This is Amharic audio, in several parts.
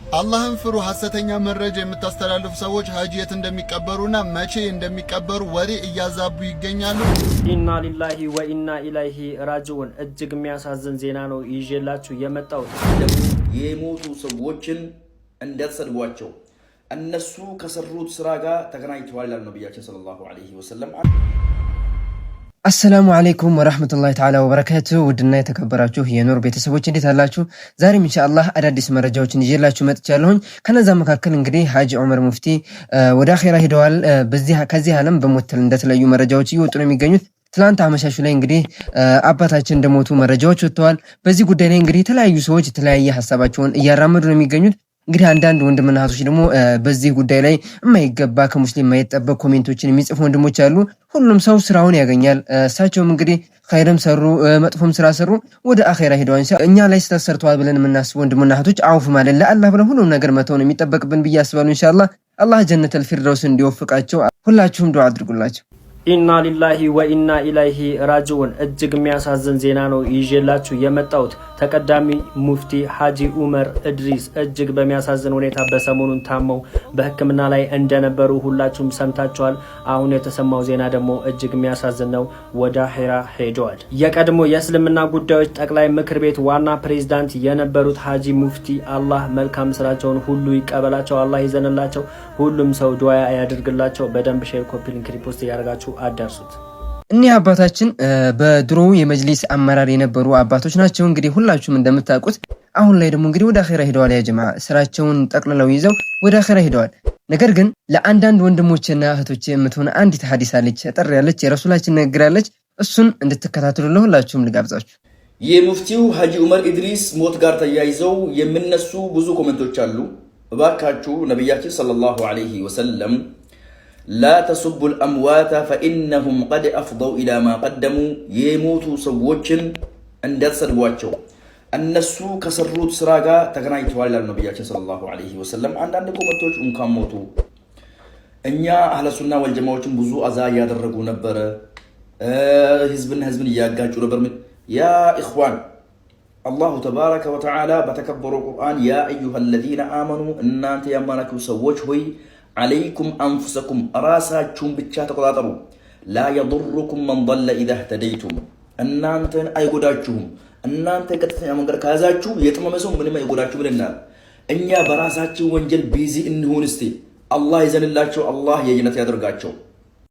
አላህን ፍሩ። ሐሰተኛ መረጃ የምታስተላልፉ ሰዎች ሀጂ የት እንደሚቀበሩና መቼ እንደሚቀበሩ ወሬ እያዛቡ ይገኛሉ። ኢና ሊላሂ ወኢና ኢለይሂ ራጂዑን። እጅግ የሚያሳዝን ዜና ነው ይዤላችሁ የመጣሁት። የሞቱ ሰዎችን እንዳትሰድቧቸው እነሱ ከሰሩት ስራ ጋር ተገናኝተዋል ይላል ነብያችን ሰለላሁ ዐለይሂ ወሰለም። አሰላሙ አለይኩም ወራህመቱላሂ ተዓላ ወበረካቱ። ውድና የተከበራችሁ የኑር ቤተሰቦች እንዴት አላችሁ? ዛሬም ኢንሻአላህ አዳዲስ መረጃዎችን ይዤላችሁ መጥቻለሁኝ። ከነዛ መካከል እንግዲህ ሀጂ ዑመር ሙፍቲ ወደ አኺራ ሄደዋል። ከዚህ ዓለም በሞት እንደተለዩ መረጃዎች እየወጡ ነው የሚገኙት። ትላንት አመሻሹ ላይ እንግዲህ አባታችን እንደሞቱ መረጃዎች ወጥተዋል። በዚህ ጉዳይ ላይ እንግዲህ የተለያዩ ሰዎች የተለያየ ሐሳባቸውን እያራመዱ ነው የሚገኙት። እንግዲህ አንዳንድ ወንድምና እህቶች ደግሞ በዚህ ጉዳይ ላይ የማይገባ ከሙስሊም የማይጠበቅ ኮሜንቶችን የሚጽፉ ወንድሞች አሉ። ሁሉም ሰው ስራውን ያገኛል። እሳቸውም እንግዲህ ኸይርም ሰሩ መጥፎም ስራ ሰሩ ወደ አኺራ ሄደዋል። እኛ ላይ ተሰርተዋል ብለን የምናስብ ወንድምና እህቶች አውፍ ማለት ለአላህ ብለን ሁሉም ነገር መተው ነው የሚጠበቅብን ብዬ አስባለሁ። ኢንሻአላህ አላህ ጀነተል ፊርደውስ እንዲወፍቃቸው ሁላችሁም ዱዓ አድርጉላቸው። ኢና ሊላሂ ወኢና ኢለይሂ ራጂዑን። እጅግ የሚያሳዝን ዜና ነው ይዤላችሁ የመጣሁት። ተቀዳሚ ሙፍቲ ሀጂ ዑመር ኢድሪስ እጅግ በሚያሳዝን ሁኔታ በሰሞኑን ታመው በሕክምና ላይ እንደነበሩ ሁላችሁም ሰምታችኋል። አሁን የተሰማው ዜና ደግሞ እጅግ የሚያሳዝን ነው። ወደ አኺራ ሄደዋል። የቀድሞ የእስልምና ጉዳዮች ጠቅላይ ምክር ቤት ዋና ፕሬዝዳንት የነበሩት ሀጂ ሙፍቲ አላህ መልካም ስራቸውን ሁሉ ይቀበላቸው፣ አላህ ይዘንላቸው። ሁሉም ሰው ዱዓ ያድርግላቸው። በደንብ ሼር፣ ኮፒ ሊንክ፣ ሪፖስት ያደርጋችሁ አዳርሱት። እኒህ አባታችን በድሮ የመጅሊስ አመራር የነበሩ አባቶች ናቸው። እንግዲህ ሁላችሁም እንደምታውቁት አሁን ላይ ደግሞ እንግዲህ ወደ አኺራ ሄደዋል። ያ ጀማዓ ስራቸውን ጠቅልለው ይዘው ወደ አኺራ ሄደዋል። ነገር ግን ለአንዳንድ ወንድሞችና እህቶች የምትሆነ አንዲት ሐዲስ አለች፣ ጠር ያለች የረሱላችን ንግግር አለች። እሱን እንድትከታተሉ ለሁላችሁም ልጋብዛችሁ። የሙፍቲው ሀጂ ዑመር ኢድሪስ ሞት ጋር ተያይዘው የሚነሱ ብዙ ኮሜንቶች አሉ። እባካችሁ ነብያችን ሰለላሁ ዐለይሂ ወሰለም لا تسبوا الأموات فإنهم قد أفضوا إلى ما قدموا يموتوا سووچن እንዳትሰድቧቸው እነሱ ከሰሩት ስራ ጋር ተገናኝተዋል ይላል ነብያችን ሰለላሁ ዐለይሂ ወሰለም። አንዳንድ ኮሜንቶች እንኳን ሞቱ እኛ አህለ ሱና ወልጀማዎችን ብዙ አዛ ያደረጉ ነበር፣ ህዝብን ያጋጩ ነበር። ያ ኢኽዋን አላሁ ተባረከ ወተዓላ በተከበረው ቁርአን ያ አዩሃ الذين آمنوا እናንተ ያመናችሁ ሰዎች ሆይ عليكم أنفسكم راساكم بتشات قطارو لا يضركم من ضل إذا اهتديتم እናንተን አይጎዳችሁም። እናንተ ቀጥተኛ መንገድ ካያዛችሁ የጥመመሰው ምንም አይጎዳችሁ ብለናል። እኛ በራሳችን ወንጀል ቢዚ እንሁን። እስቲ አላህ ይዘንላቸው፣ አላህ የጀነት ያደርጋቸው።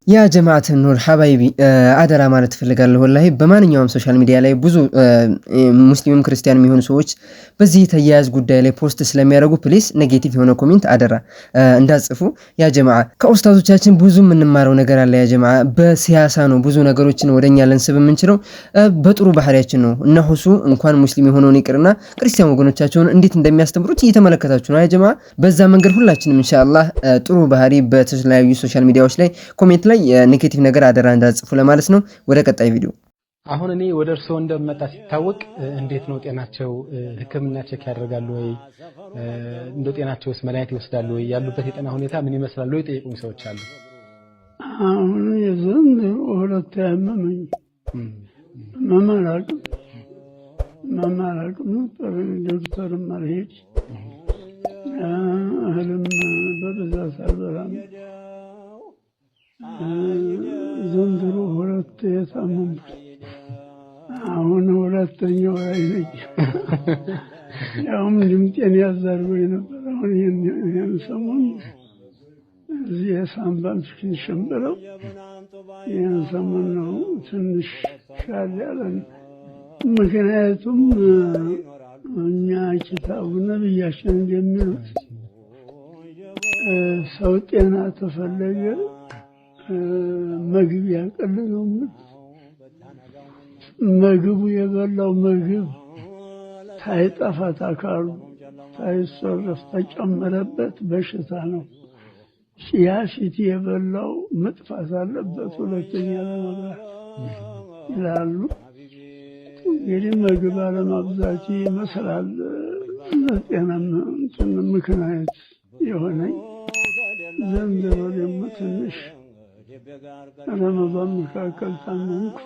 ያ ጀማዓት ኑር ሐባይቢ አደራ ማለት ፈልጋለሁ። ወላሂ በማንኛውም ሶሻል ሚዲያ ላይ ብዙ ሙስሊምም ክርስቲያንም የሚሆኑ ሰዎች በዚህ ተያያዥ ጉዳይ ላይ ፖስት ስለሚያደርጉ ፕሊስ ኔጌቲቭ የሆነ ኮሜንት አደራ እንዳጽፉ። ያ ጀማዓ ከኡስታዞቻችን ብዙ የምንማረው ነገር አለ። ያ ጀማዓ በሲያሳ ነው ብዙ ነገሮችን ወደኛ ለንስብ የምንችለው፣ በጥሩ ባህሪያችን ነው። እነሆሱ እንኳን ሙስሊም የሆነውን ይቅርና ክርስቲያን ወገኖቻቸውን እንዴት እንደሚያስተምሩት እየተመለከታችሁ ነው። ያ ጀማዓ በዛ መንገድ ሁላችንም ኢንሻአላህ ጥሩ ባህሪ በተለያዩ ሶሻል ሚዲያዎች ላይ ኮሜንት ላይ ኔጌቲቭ ነገር አደራ እንዳጽፉ ለማለት ነው። ወደ ቀጣይ ቪዲዮ። አሁን እኔ ወደ እርሶ እንደመጣ ሲታወቅ እንዴት ነው ጤናቸው? ህክምና ቼክ ያደርጋሉ ወይ? እንደ ጤናቸውስ መድኃኒት ይወስዳሉ ወይ? ያሉበት የጤና ሁኔታ ምን ይመስላል ወይ ጠይቁኝ ሰዎች አሉ። አሁን የዘንድ ሁለት ያመመኝ መማራቅ ዶክተር ማርሄድ እህልም በብዛት አልበላም። ዘንድሮ ሁለት የታመምኩት አሁን ሁለተኛው ላይ ነኝ። ያውም ድምጤን ያዛርጎኝ ነበር። አሁን ይህን ሰሞን እዚህ የሳምባ ምስኪን ሸምብለው ይህን ሰሞን ነው ትንሽ ሻል ያለን። ምክንያቱም እኛ ኪታቡ ነብያችን እንደሚሉት ሰው ጤና ተፈለገ ምግብ ያቀልለው። ምግቡ የበላው ምግብ ታይጠፋት አካሉ ታይሶረፍ ተጨመረበት በሽታ ነው። ሲያሲት የበላው መጥፋት አለበት ሁለተኛ ለመብላት ይላሉ። እንግዲህ ምግብ አለማብዛት ይመስላል ለጤና ምክንያት የሆነኝ። ዘንድሮ ደግሞ ትንሽ ረመዳን መካከል ታመምኩ።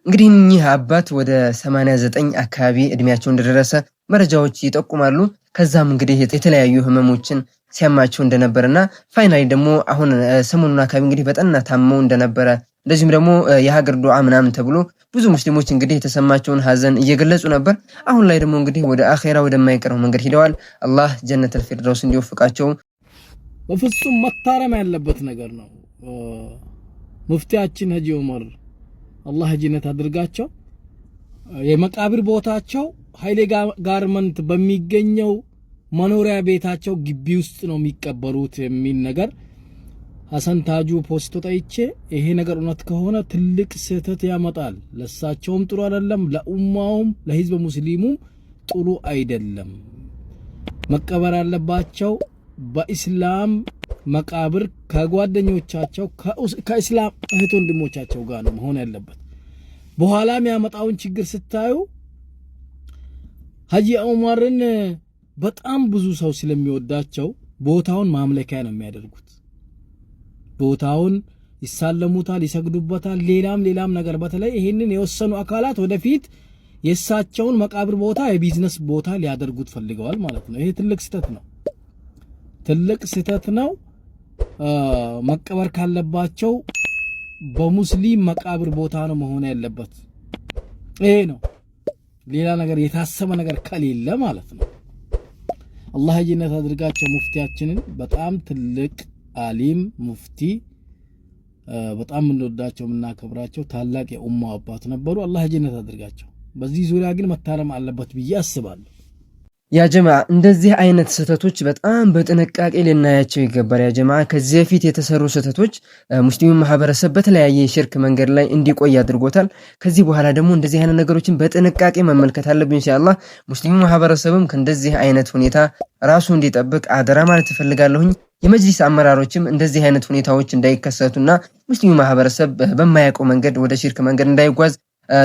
እንግዲህ እኚህ አባት ወደ 89 አካባቢ እድሜያቸው እንደደረሰ መረጃዎች ይጠቁማሉ። ከዛም እንግዲህ የተለያዩ ህመሞችን ሲያማቸው እንደነበርና ፋይናሊ ደግሞ አሁን ሰሞኑን አካባቢ እንግዲህ በጠና ታመው እንደነበረ እንደዚህም ደግሞ የሀገር ዱዓ ምናምን ተብሎ ብዙ ሙስሊሞች እንግዲህ የተሰማቸውን ሀዘን እየገለጹ ነበር። አሁን ላይ ደግሞ እንግዲህ ወደ አኺራ ወደማይቀረው መንገድ ሄደዋል። አላህ ጀነተል ፊርደውስ እንዲወፍቃቸው በፍጹም መታረም ያለበት ነገር ነው። ሙፍቲያችን ሀጂ ዑመር አላህ ጀነት አድርጋቸው የመቃብር ቦታቸው ኃይሌ ጋርመንት በሚገኘው መኖሪያ ቤታቸው ግቢ ውስጥ ነው የሚቀበሩት የሚል ነገር ሐሰን ታጁ ፖስቶ ጠይቼ ይሄ ነገር እውነት ከሆነ ትልቅ ስህተት ያመጣል። ለሳቸውም ጥሩ አይደለም፣ ለኡማውም ለህዝብ ሙስሊሙም ጥሩ አይደለም። መቀበር ያለባቸው በእስላም መቃብር ከጓደኞቻቸው ከእስላም እህት ወንድሞቻቸው ጋር ነው መሆን ያለበት። በኋላም ያመጣውን ችግር ስታዩ ሀጂ ዑመርን በጣም ብዙ ሰው ስለሚወዳቸው ቦታውን ማምለኪያ ነው የሚያደርጉት። ቦታውን ይሳለሙታል፣ ይሰግዱበታል፣ ሌላም ነገር። በተለይ ይሄንን የወሰኑ አካላት ወደፊት የሳቸውን መቃብር ቦታ የቢዝነስ ቦታ ሊያደርጉት ፈልገዋል ማለት ነው። ይሄ ትልቅ ስህተት ነው። መቀበር ካለባቸው በሙስሊም መቃብር ቦታ ነው መሆን ያለበት። ይሄ ነው፣ ሌላ ነገር የታሰበ ነገር ከሌለ ማለት ነው። አላህ ጀነት አድርጋቸው ሙፍቲያችንን። በጣም ትልቅ አሊም ሙፍቲ፣ በጣም እንወዳቸው የምናከብራቸው ታላቅ የኡማው አባት ነበሩ። አላህ ጀነት አድርጋቸው። በዚህ ዙሪያ ግን መታረም አለበት ብዬ አስባለሁ። ያ ጀማዓ እንደዚህ አይነት ስህተቶች በጣም በጥንቃቄ ልናያቸው ይገባል። ያ ጀማዓ ከዚህ በፊት የተሰሩ ስህተቶች ሙስሊሙ ማህበረሰብ በተለያየ ሽርክ መንገድ ላይ እንዲቆይ አድርጎታል። ከዚህ በኋላ ደግሞ እንደዚህ አይነት ነገሮችን በጥንቃቄ መመልከት አለብን ኢንሻአላህ። ሙስሊሙ ማህበረሰብም ከእንደዚህ አይነት ሁኔታ ራሱ እንዲጠብቅ አደራ ማለት እፈልጋለሁኝ። የመጅሊስ አመራሮችም እንደዚህ አይነት ሁኔታዎች እንዳይከሰቱና ሙስሊሙ ማህበረሰብ በማያውቀው መንገድ ወደ ሽርክ መንገድ እንዳይጓዝ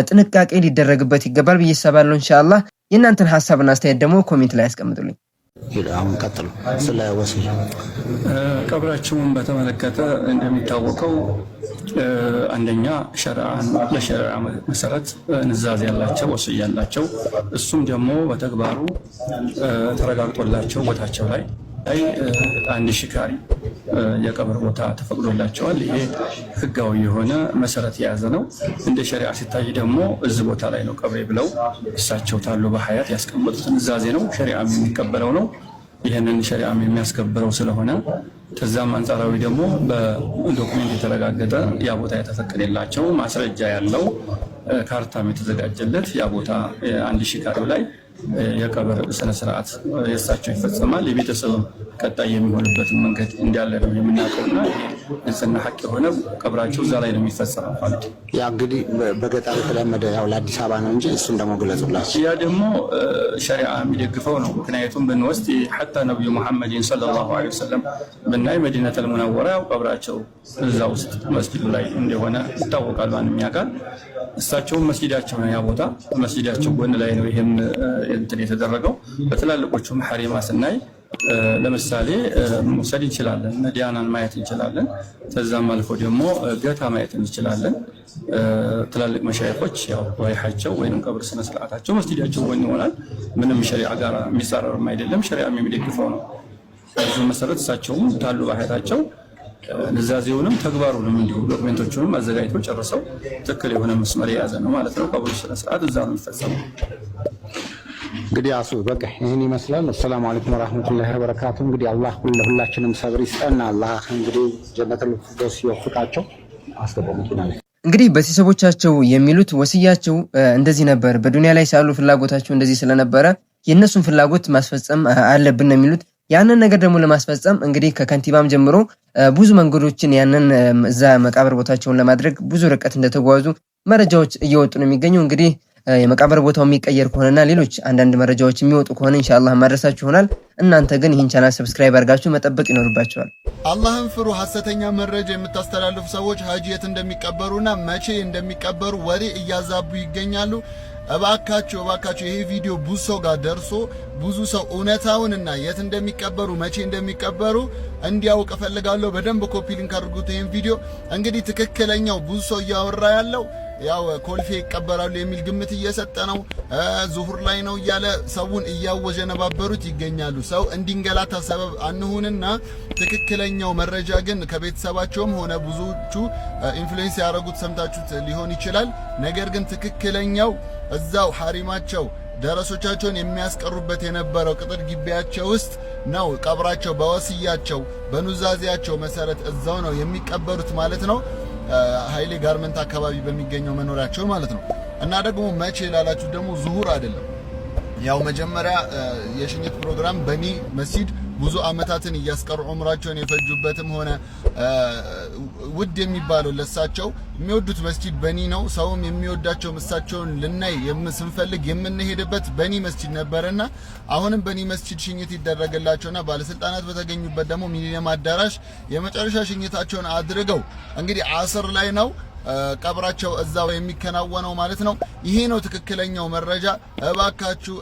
ጥንቃቄ ሊደረግበት ይገባል ብዬ አስባለሁ ኢንሻአላህ። የእናንተን ሐሳብና አስተያየት ደግሞ ኮሜንት ላይ አስቀምጡልኝ። አሁን ቀጥሉ። ስለ ወሲይ ቀብራቸውን በተመለከተ እንደሚታወቀው አንደኛ በሸሪዓ መሰረት ንዛዝ ያላቸው ወሲይ ያላቸው፣ እሱም ደግሞ በተግባሩ ተረጋግጦላቸው ቦታቸው ላይ አንድ ሽካሪ የቀብር ቦታ ተፈቅዶላቸዋል። ይሄ ህጋዊ የሆነ መሰረት የያዘ ነው። እንደ ሸሪዓ ሲታይ ደግሞ እዚህ ቦታ ላይ ነው ቀብሬ ብለው እሳቸው ታሉ በሐያት ያስቀመጡት ንዛዜ ነው። ሸሪዓም የሚቀበለው ነው። ይህንን ሸሪዓም የሚያስከብረው ስለሆነ ከዛም አንጻራዊ ደግሞ በዶክሜንት የተረጋገጠ ያ ቦታ የተፈቀደላቸው ማስረጃ ያለው ካርታም የተዘጋጀለት ያ ቦታ አንድ ሽካሪው ላይ የቀብር ስነ ስርዓት የእሳቸው ይፈጸማል። የቤተሰብ ቀጣይ የሚሆንበትን መንገድ እንዳለ ነው የምናውቀውና ንጽህና ሐቅ የሆነ ቀብራቸው እዛ ላይ ነው የሚፈጸመው ማለት ነው። ያ እንግዲህ በገጠር የተለመደ ያው ለአዲስ አበባ ነው እንጂ እሱን ደግሞ ግለጹላችሁ። ያ ደግሞ ሸሪዓ የሚደግፈው ነው። ምክንያቱም ብንወስድ ሐታ ነብዩ መሐመድን ሰለላሁ ዐለይሂ ወሰለም ብናይ መዲነቱል ሙነወራ ያው ቀብራቸው እዛ ውስጥ መስጂዱ ላይ እንደሆነ ይታወቃል። ማንም ያውቃል። እሳቸውም መስጂዳቸው ነው ያ ቦታ፣ መስጂዳቸው ጎን ላይ ነው ይሄም እንትን የተደረገው። በትላልቆቹም ሐሪማ ስናይ ለምሳሌ መውሰድ እንችላለን፣ መዲያናን ማየት እንችላለን። ከዛም አልፎ ደግሞ ገታ ማየት እንችላለን። ትላልቅ መሻይኾች ያው ወይሐቸው ወይንም ቀብር ስነ ስርዓታቸው መስጂዳቸው ጎን ይሆናል። ምንም ሸሪዓ ጋር የሚጻረርም አይደለም፣ ሸሪዓም የሚደግፈው ነው። በዚህ መሰረት እሳቸውም ታሉ በሐያታቸው ንዛዜውንም ተግባሩንም እንዲሁ ዶክሜንቶቹንም አዘጋጅተው ጨርሰው ትክክል የሆነ መስመር የያዘ ነው ማለት ነው። ቀብሩ ስነ ስርዓት እዛ ነው የሚፈጸመው። እንግዲህ አሱ በቃ ይሄን ይመስላል። ሰላም አለይኩም ወራህመቱላሂ ወበረካቱ። እንግዲህ አላህ ሁላችንም ሰብር ይስጠን። አላህ እንግዲህ ጀነቱል ፊርደውስ ይወፍቃቸው። አስተባባቂና እንግዲህ ቤተሰቦቻቸው የሚሉት ወሲያቸው እንደዚህ ነበር። በዱንያ ላይ ሳሉ ፍላጎታቸው እንደዚህ ስለነበረ የነሱን ፍላጎት ማስፈጸም አለብን ነው የሚሉት። ያንን ነገር ደግሞ ለማስፈጸም እንግዲህ ከከንቲባም ጀምሮ ብዙ መንገዶችን ያንን እዛ መቃብር ቦታቸውን ለማድረግ ብዙ ርቀት እንደተጓዙ መረጃዎች እየወጡ ነው የሚገኘው። እንግዲህ የመቃብር ቦታው የሚቀየር ከሆነና ሌሎች አንዳንድ መረጃዎች የሚወጡ ከሆነ ኢንሻአላህ ማድረሳችሁ ይሆናል። እናንተ ግን ይህን ቻናል ሰብስክራይብ አድርጋችሁ መጠበቅ ይኖርባችኋል። አላህን ፍሩ። ሐሰተኛ መረጃ የምታስተላልፉ ሰዎች ሀጂ የት እንደሚቀበሩና መቼ እንደሚቀበሩ ወሬ እያዛቡ ይገኛሉ። እባካችሁ ይሄ ቪዲዮ ብዙ ሰው ጋር ደርሶ ብዙ ሰው እውነታውንና የት እንደሚቀበሩ መቼ እንደሚቀበሩ እንዲያውቅ ፈልጋለሁ። በደንብ ኮፒ ሊንክ አድርጉት ይሄን ቪዲዮ። እንግዲህ ትክክለኛው ብዙ ሰው እያወራ ያለው ያው ኮልፌ ይቀበራሉ የሚል ግምት እየሰጠ ነው። ዙሁር ላይ ነው እያለ ሰውን እያወጀነባበሩት ይገኛሉ። ሰው እንዲንገላታ ሰበብ አንሁንና ትክክለኛው መረጃ ግን ከቤተሰባቸውም ሆነ ብዙዎቹ ኢንፍሉዌንስ ያደረጉት ሰምታችሁት ሊሆን ይችላል። ነገር ግን ትክክለኛው እዛው ሐሪማቸው ደረሶቻቸውን የሚያስቀሩበት የነበረው ቅጥር ግቢያቸው ውስጥ ነው ቀብራቸው በወስያቸው በኑዛዜያቸው መሰረት እዛው ነው የሚቀበሩት ማለት ነው። ኃይሌ ጋርመንት አካባቢ በሚገኘው መኖሪያቸው ማለት ነው። እና ደግሞ መቼ ላላችሁ ደግሞ ዙሁር አይደለም። ያው መጀመሪያ የሽኝት ፕሮግራም በኒ መስጂድ ብዙ አመታትን እያስቀሩ ዑምራቸውን የፈጁበትም ሆነ ውድ የሚባለው ለሳቸው የሚወዱት መስጂድ በኒ ነው። ሰውም የሚወዳቸው እሳቸውን ልናይ ስንፈልግ የምንሄድበት በኒ መስጂድ ነበርና አሁንም በኒ መስጂድ ሽኝት ይደረግላቸውና ባለስልጣናት በተገኙበት ደግሞ ሚሊኒየም አዳራሽ የመጨረሻ ሽኝታቸውን አድርገው እንግዲህ አስር ላይ ነው ቀብራቸው እዛው የሚከናወነው ማለት ነው። ይሄ ነው ትክክለኛው መረጃ።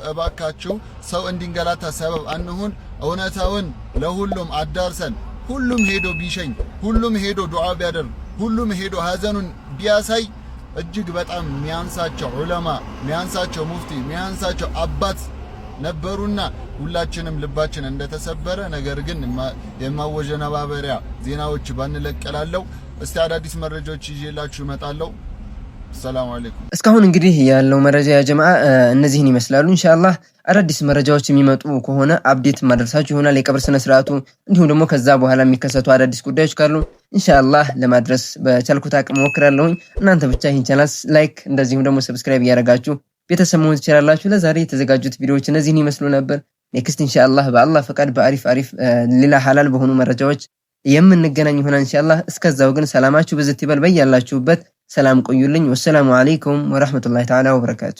እባካችሁ ሰው እንዲንገላታ ሰበብ አንሁን። እውነታውን ለሁሉም አዳርሰን ሁሉም ሄዶ ቢሸኝ፣ ሁሉም ሄዶ ዱዓ ቢያደርግ፣ ሁሉም ሄዶ ሀዘኑን ቢያሳይ እጅግ በጣም ሚያንሳቸው ዑለማ፣ ሚያንሳቸው ሙፍቲ፣ ሚያንሳቸው አባት ነበሩና ሁላችንም ልባችን እንደተሰበረ ነገር ግን የማወጀነባበሪያ ዜናዎች ባንለቀላለው እስቲ አዳዲስ መረጃዎች ይዤላችሁ እመጣለሁ። ሰላም አለይኩም። እስካሁን እንግዲህ ያለው መረጃ ያ ጀማዓ እነዚህን ይመስላሉ። ኢንሻአላህ አዳዲስ መረጃዎች የሚመጡ ከሆነ አፕዴት ማድረሳችሁ ይሆናል። የቀብር ስነ ስርዓቱ እንዲሁም ደግሞ ከዛ በኋላ የሚከሰቱ አዳዲስ ጉዳዮች ካሉ ኢንሻአላህ ለማድረስ በቻልኩት አቅም ሞክራለሁ። እናንተ ብቻ ይህን ቻናል ላይክ እንደዚሁም ደግሞ ሰብስክራይብ እያደረጋችሁ ቤተሰብ መሆን ትችላላችሁ። ለዛሬ የተዘጋጁት ቪዲዮዎች እነዚህን ይመስሉ ነበር። ኔክስት ኢንሻአላህ በአላህ ፈቃድ በአሪፍ ሌላ ሐላል በሆኑ መረጃዎች የምንገናኝ ይሆናል ኢንሻአላህ። እስከዛው ግን ሰላማችሁ በዝት ይበል። በያላችሁበት ሰላም ቆዩልኝ። ወሰላሙ አለይኩም ወራህመቱላሂ ተዓላ ወበረካቱ።